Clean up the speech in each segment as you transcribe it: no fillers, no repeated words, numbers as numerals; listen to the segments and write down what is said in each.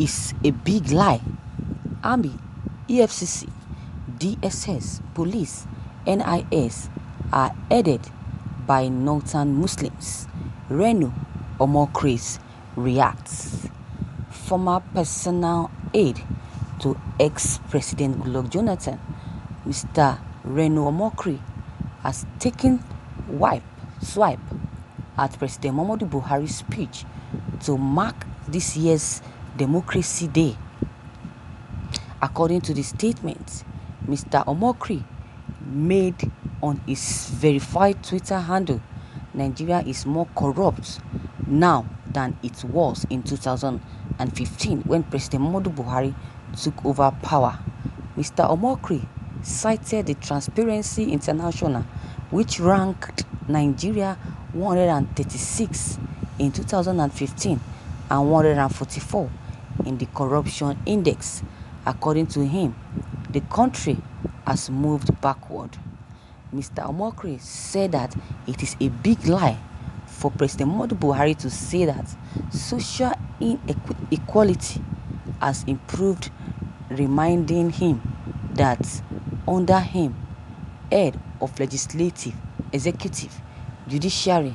is a big lie. Army, EFCC, DSS, police, NIS are headed by northern Muslims. Reno, Omokri reacts. Former personal aide to ex-President Goodluck Jonathan, Mr. Reno Omokri, has taken swipe at President Muhammadu Buhari's speech to mark this year's Democracy Day. According to the statement Mr. Omokri made on his verified Twitter handle, Nigeria is more corrupt now than it was in 2015 when President Muhammadu Buhari took over power. Mr. Omokri cited the Transparency International, which ranked Nigeria 136 in 2015 and 144 in the Corruption Index. According to him, the country has moved backward. Mr. Omokri said that it is a big lie for President Muhammadu Buhari to say that social inequality has improved, reminding him that under him, head of legislative, executive, judiciary,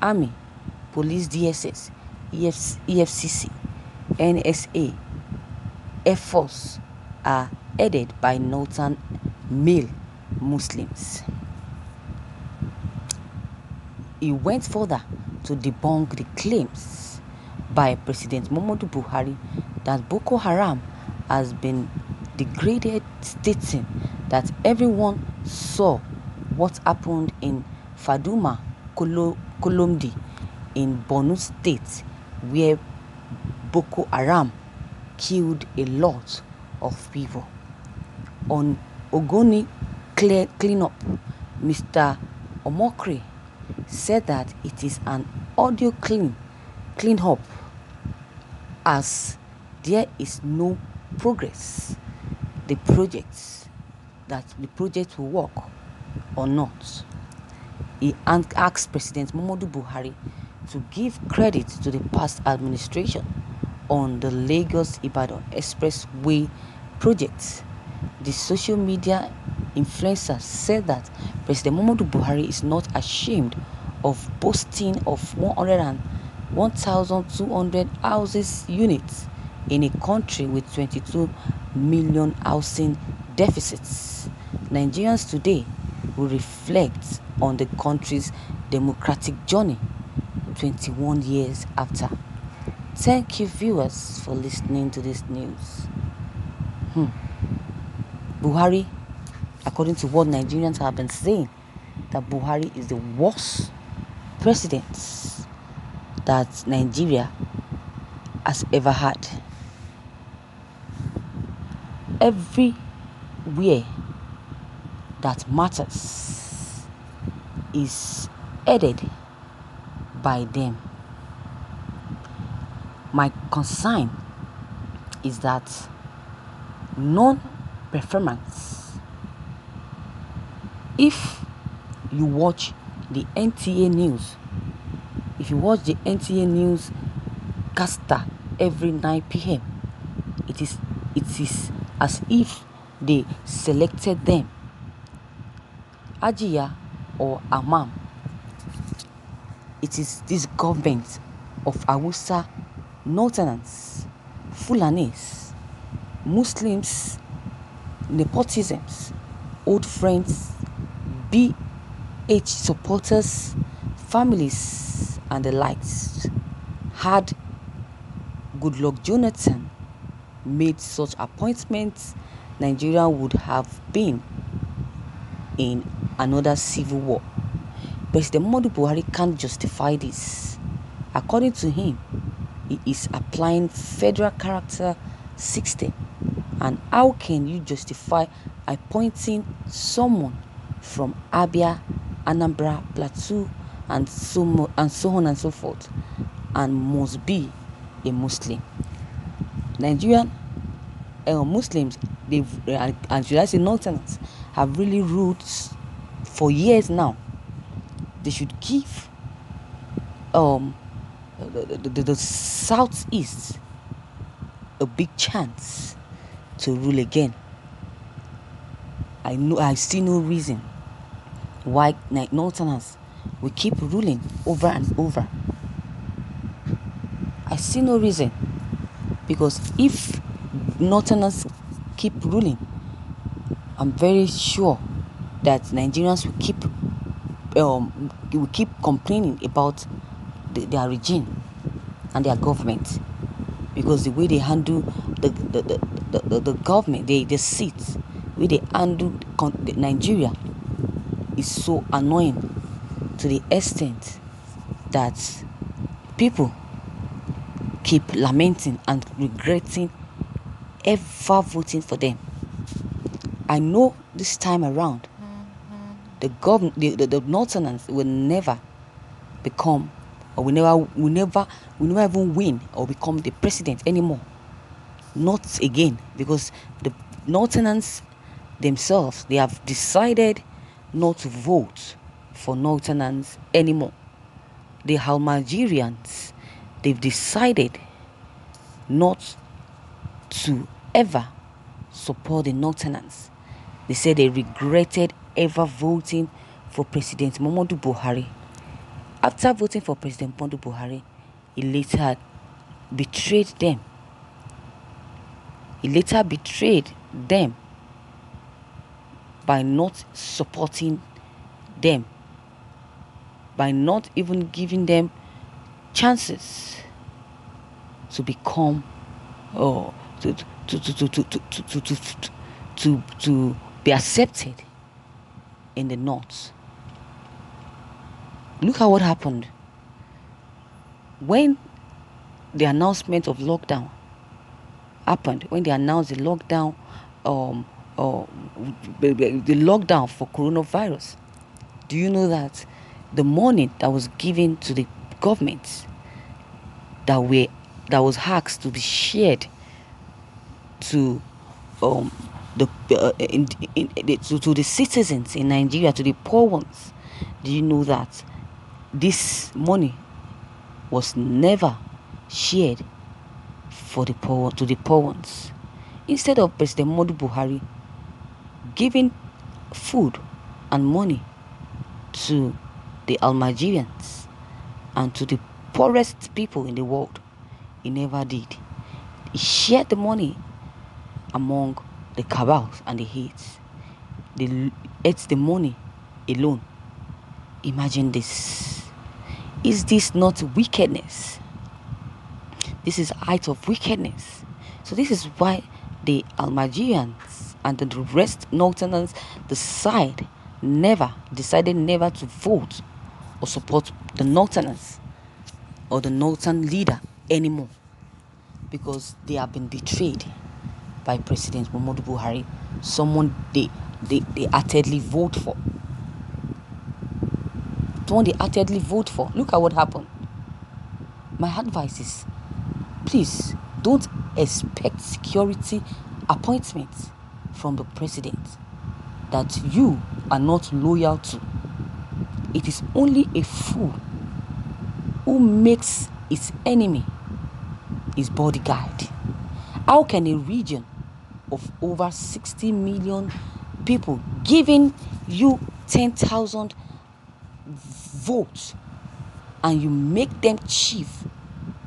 army, police, DSS, EFCC, NSA, Air Force are headed by northern male Muslims. He went further to debunk the claims by President Muhammadu Buhari that Boko Haram has been degraded, stating that everyone saw what happened in Faduma Kolomdi in Borno State, where Boko Haram killed a lot of people. On Ogoni cleanup, Mr. Omokri said that it is an audio cleanup as there is no progress. The project will work or not. He asked President Muhammadu Buhari to give credit to the past administration on the Lagos-Ibadan Expressway project. The social media influencer said that President Muhammadu Buhari is not ashamed of boasting of 1,200 houses units in a country with 22 million housing deficits. Nigerians today will reflect on the country's democratic journey 21 years after. Thank you, viewers, for listening to this news. Buhari, according to what Nigerians have been saying, that Buhari is the worst president that Nigeria has ever had. Everywhere that matters is headed by them. My concern is that non-performance. If you watch the NTA news, caster every 9 p.m., it is as if they selected them. Ajiya or Amam. It is this government of Hausa, Northerners, Fulanis, Muslims, nepotisms, old friends, BH supporters, families, and the likes. Had Goodluck Jonathan made such appointments, Nigeria would have been in another civil war. President Muhammadu Buhari can't justify this. According to him, he is applying federal character system. And how can you justify appointing someone from Abia, Anambra, Plateau, and so on and so forth, and must be a Muslim? Nigerian Muslims, and should I say Northerners, have really ruled for years now. They should give the southeast a big chance to rule again. I see no reason why Northerners will keep ruling over and over. I see no reason, because if Northerners keep ruling, I'm very sure that Nigerians will keep complaining about their regime and their government, because the way they handle the government, the seats, the way they handle Nigeria is so annoying, to the extent that people keep lamenting and regretting ever voting for them. I know this time around, the Northerners will never become, or will never even win or become the president anymore. Not again, because the Northerners themselves, they have decided not to vote for Northerners anymore. The Almagerians, they've decided not to ever support the Northerners. They said they regretted ever voting for President Muhammadu Buhari. After voting for President Muhammadu Buhari, he later betrayed them. He later betrayed them by not supporting them, by not even giving them chances to become, to be accepted in the North. Look at what happened when the announcement of lockdown happened. When they announced the lockdown, the lockdown for coronavirus, do you know that the money that was given to the government, that was asked to be shared to to the citizens in Nigeria, to the poor ones, do you know that this money was never shared to the poor ones? Instead of President Muhammadu Buhari giving food and money to the Almagerians and to the poorest people in the world, he never did. He shared the money among the cabals and the heads. They ate the money alone. Imagine this. Is this not wickedness? This is height of wickedness. So this is why the Almagerians and the rest Northerners decided never to vote or support the Northerners or the Northern leader anymore, because they have been betrayed by President Muhammadu Buhari, someone they heartedly vote for. Look at what happened. My advice is, please don't expect security appointments from the president that you are not loyal to. It is only a fool who makes his enemy his bodyguard. How can a region of over 60 million people giving you 10,000 votes and you make them chief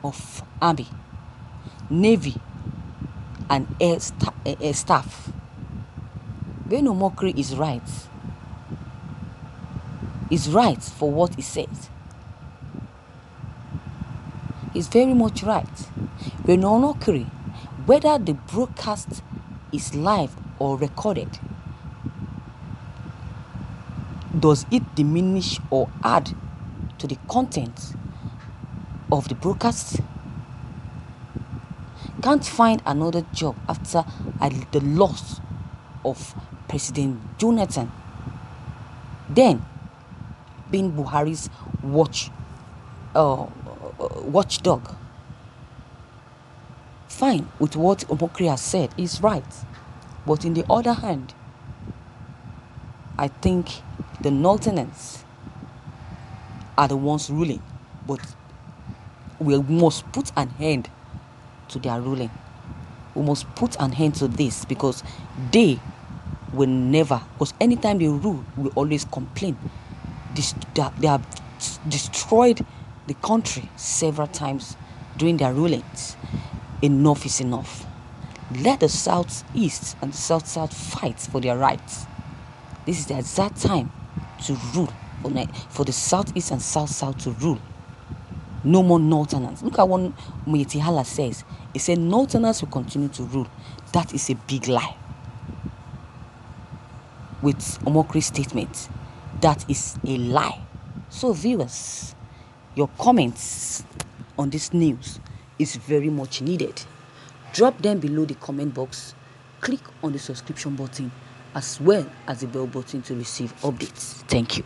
of army, navy and air staff? Reno Omokri is right. He's right for what he says. He's very much right. Reno Omokri, whether the broadcast is live or recorded, does it diminish or add to the content of the broadcast? Can't find another job after the loss of President Jonathan, then being Buhari's watchdog. Fine with what Omokri has said, is right. But in the other hand, I think the Northerners are the ones ruling, but we must put an end to their ruling. We must put an end to this because they will never, because anytime they rule, we always complain. They have destroyed the country several times during their rulings. Enough is enough. Let the Southeast and the South fight for their rights. This is the exact time to rule, for the Southeast and South to rule. No more Northerners. Look at what Muetihala says. He said Northerners will continue to rule. That is a big lie. With Omokri's statement, that is a lie. So viewers, your comments on this news is very much needed. Drop them below the comment box. Click on the subscription button as well as the bell button to receive updates. Thank you.